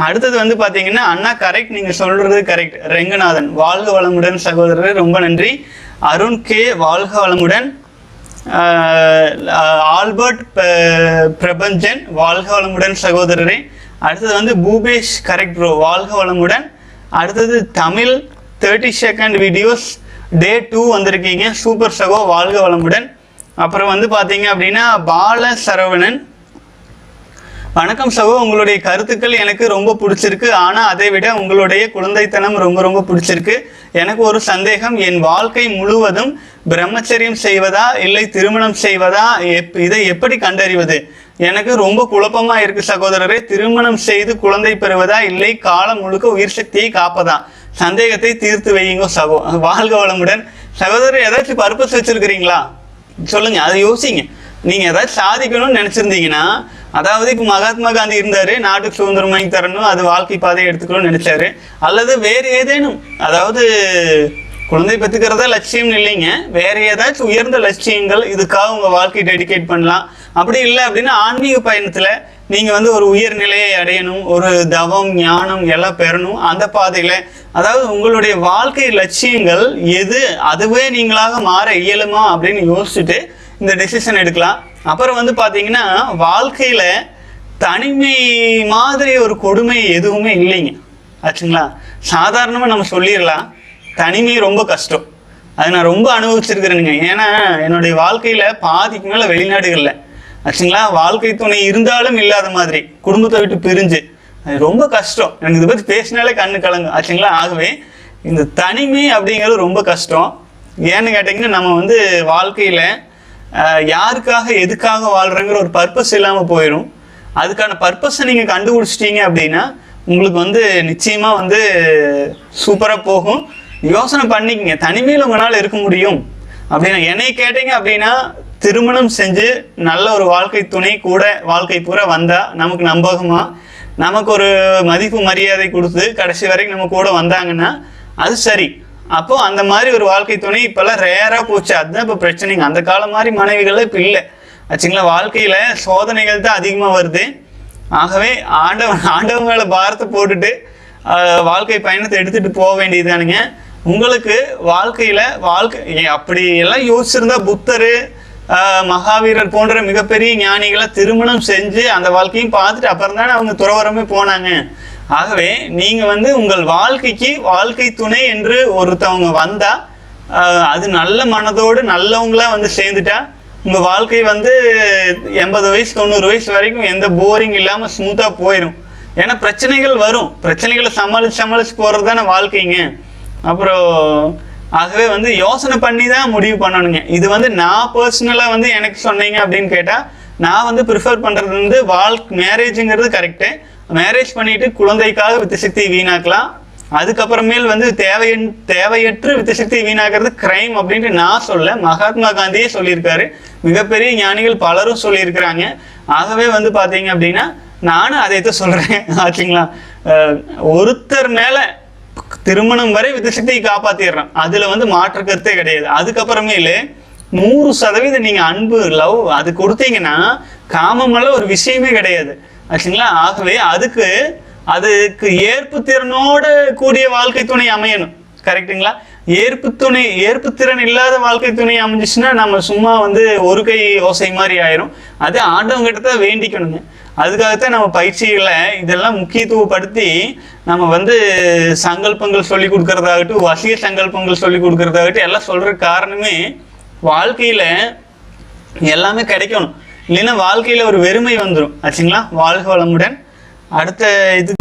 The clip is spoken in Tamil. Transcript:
அடுத்தது வந்து பார்த்தீங்கன்னா அண்ணா கரெக்ட், நீங்கள் சொல்கிறது கரெக்ட். ரெங்கநாதன் வாழ்க வளமுடன் சகோதரர், ரொம்ப நன்றி. அருண் கே வாழ்க வளமுடன். ஆல்பர்ட் பிரபஞ்சன் வாழ்க வளமுடன் சகோதரரே. அடுத்தது வந்து பூபேஷ் கரெக்ட் ப்ரோ, வாழ்க வளமுடன். அடுத்தது தமிழ் 30 செகண்ட் வீடியோஸ் டே 2 வந்திருக்கீங்க, சூப்பர் சகோ, வாழ்க வளமுடன். அப்புறம் வந்து பார்த்தீங்க அப்படின்னா பால சரவணன், வணக்கம் சகோ, உங்களுடைய கருத்துக்கள் எனக்கு ரொம்ப பிடிச்சிருக்கு. ஆனால் அதை விட உங்களுடைய குழந்தைத்தனம் ரொம்ப ரொம்ப பிடிச்சிருக்கு. எனக்கு ஒரு சந்தேகம், என் வாழ்க்கை முழுவதும் பிரம்மச்சரியம் செய்வதா இல்லை திருமணம் செய்வதா, இதை எப்படி கண்டறிவது? எனக்கு ரொம்ப குழப்பமா இருக்கு சகோதரரே. திருமணம் செய்து குழந்தை பெறுவதா இல்லை காலம் முழுக்க உயிர் சக்தியை காப்பதா? சந்தேகத்தை தீர்த்து வையுங்க சகோ, வாழ்க வளமுடன். சகோதரர் ஏதாச்சும் பர்பஸ் வச்சிருக்கிறீங்களா சொல்லுங்க, அதை யோசிங்க. நீங்க ஏதாச்சும் சாதிக்கணும்னு நினைச்சிருந்தீங்கன்னா, அதாவது இப்போ மகாத்மா காந்தி இருந்தாரு, நாட்டுக்கு சுதந்திரம் வாங்கி தரணும், அது வாழ்க்கை பாதையை எடுத்துக்கணும்னு நினைச்சாரு. அல்லது வேறு ஏதேனும், அதாவது குழந்தை பெற்றுக்கிறதா லட்சியம் இல்லைங்க, வேற ஏதாச்சும் உயர்ந்த லட்சியங்கள் இதுக்காக உங்க வாழ்க்கையை டெடிகேட் பண்ணலாம். அப்படி இல்லை அப்படின்னா ஆன்மீக பயணத்துல நீங்க வந்து ஒரு உயர்நிலையை அடையணும், ஒரு தவம் ஞானம் எல்லாம் பெறணும். அந்த பாதையில அதாவது உங்களுடைய வாழ்க்கை லட்சியங்கள் எது, அதுவே நீங்களாக மாற இயலுமா அப்படின்னு யோசிச்சுட்டு இந்த டெசிஷன் எடுக்கலாம். அப்புறம் வந்து பார்த்தீங்கன்னா வாழ்க்கையில் தனிமை மாதிரி ஒரு கொடுமை எதுவுமே இல்லைங்க ஆச்சுங்களா. சாதாரணமாக நம்ம சொல்லிடலாம், தனிமை ரொம்ப கஷ்டம். அது நான் ரொம்ப அனுபவிச்சிருக்கிறேனுங்க. ஏன்னா என்னுடைய வாழ்க்கையில் பாதிக்கு மேலே வெளிநாடுகளில் ஆச்சுங்களா, வாழ்க்கை துணை இருந்தாலும் இல்லாத மாதிரி குடும்பத்தை விட்டு பிரிஞ்சு, அது ரொம்ப கஷ்டம். எனக்கு இதை பற்றி பேசினாலே கண்ணு கலங்கு ஆச்சுங்களா. ஆகவே இந்த தனிமை அப்படிங்கிறது ரொம்ப கஷ்டம். ஏன்னு கேட்டிங்கன்னா நம்ம வந்து வாழ்க்கையில் யாருக்காக எதுக்காக வாழ்கிறங்கிற ஒரு பர்பஸ் இல்லாமல் போயிடும். அதுக்கான பர்பஸை நீங்கள் கண்டுபிடிச்சிட்டீங்க அப்படின்னா உங்களுக்கு வந்து நிச்சயமாக வந்து சூப்பராக போகும். யோசனை பண்ணிக்கங்க, தனிமையில் உங்களால் இருக்க முடியும் அப்படின்னா. என்னை கேட்டீங்க அப்படின்னா திருமணம் செஞ்சு நல்ல ஒரு வாழ்க்கை துணை கூட வாழ்க்கை பூரா வந்தால் நமக்கு நம்பகமாக, நமக்கு ஒரு மதிப்பு மரியாதை கொடுத்து கடைசி வரைக்கும் நம்ம கூட வந்தாங்கன்னா அது சரி. அப்போ அந்த மாதிரி ஒரு வாழ்க்கை துணை இப்போல்லாம் ரேராக போச்சு. அதுதான் இப்போ பிரச்சனைங்க. அந்த காலம் மாதிரி மனைவிகள் இப்போ இல்லை ஆச்சுங்களா. வாழ்க்கையில் சோதனைகள் தான் அதிகமாக வருது. ஆகவே ஆண்டவன் மேலே பாரத்தை போட்டுட்டு வாழ்க்கை பயணத்தை எடுத்துகிட்டு போக வேண்டியதுதானுங்க. உங்களுக்கு வாழ்க்கையில் அப்படி எல்லாம் யோசிச்சிருந்தா புத்தர் மகாவீரர் போன்ற மிகப்பெரிய ஞானிகளை திருமணம் செஞ்சு அந்த வாழ்க்கையும் பார்த்துட்டு அப்புறம் தானே அவங்க துறவரமே போனாங்க. ஆகவே நீங்கள் வந்து உங்கள் வாழ்க்கைக்கு வாழ்க்கை துணை என்று ஒருத்தவங்க வந்தால் அது நல்ல மனதோடு நல்லவங்களா வந்து சேர்ந்துட்டா உங்கள் வாழ்க்கை வந்து 80 வயசு 90 வயசு வரைக்கும் எந்த போரிங் இல்லாமல் ஸ்மூத்தாக போயிடும். ஏன்னா பிரச்சனைகள் வரும், பிரச்சனைகளை சமாளித்து போகிறது தானே வாழ்க்கைங்க. அப்புறம் ஆகவே வந்து யோசனை பண்ணி தான் முடிவு பண்ணணுங்க. இது வந்து நான் பர்சனலாக வந்து எனக்கு சொன்னீங்க அப்படின்னு கேட்டால் நான் வந்து ப்ரிஃபர் பண்ணுறது வந்து மேரேஜுங்கிறது கரெக்டு. மேரேஜ் பண்ணிட்டு குழந்தைக்காக வித்துசக்தி வீணாக்கலாம். அதுக்கப்புறமேல் வந்து தேவையற்று வித்துசக்தி வீணாக்கிறது கிரைம் அப்படின்ட்டு நான் சொல்ல, மகாத்மா காந்தியே சொல்லியிருக்காரு, மிகப்பெரிய ஞானிகள் பலரும் சொல்லியிருக்கிறாங்க. ஆகவே வந்து பார்த்தீங்க அப்படின்னா நானும் அதை தான் சொல்கிறேன் ஆச்சுங்களா. ஒருத்தர் மேலே திருமணம் வரை வித்துசக்தியை காப்பாற்றிடுறான், அதில் வந்து மாற்று கருத்தே கிடையாது. அதுக்கப்புறமேலு 100% நீங்கள் அன்பு லவ் அது கொடுத்தீங்கன்னா காமமெல்லாம் ஒரு விஷயமே கிடையாது ஆச்சுங்களா. ஆகவே அதுக்கு ஏற்பு திறனோட கூடிய வாழ்க்கை துணை அமையணும், கரெக்டுங்களா. ஏற்பு திறன் இல்லாத வாழ்க்கை துணை அமைஞ்சிச்சுன்னா நம்ம சும்மா வந்து ஒரு கை ஓசை மாதிரி ஆயிரும். அது ஆண்டவங்கிட்ட தான் வேண்டிக்கணுங்க. அதுக்காகத்தான் நம்ம பயிற்சிகளை இதெல்லாம் முக்கியத்துவப்படுத்தி நம்ம வந்து சங்கல்பங்கள் சொல்லி கொடுக்கறதாகட்டும், வசிய சங்கல்பங்கள் சொல்லி கொடுக்கறதாகட்டும் எல்லாம் சொல்ற காரணமே வாழ்க்கையில எல்லாமே கிடைக்கணும். இல்லைன்னா வாழ்க்கையில ஒரு வெறுமை வந்துடும் ஆச்சுங்களா. வாழ்க வளமுடன். அடுத்த இது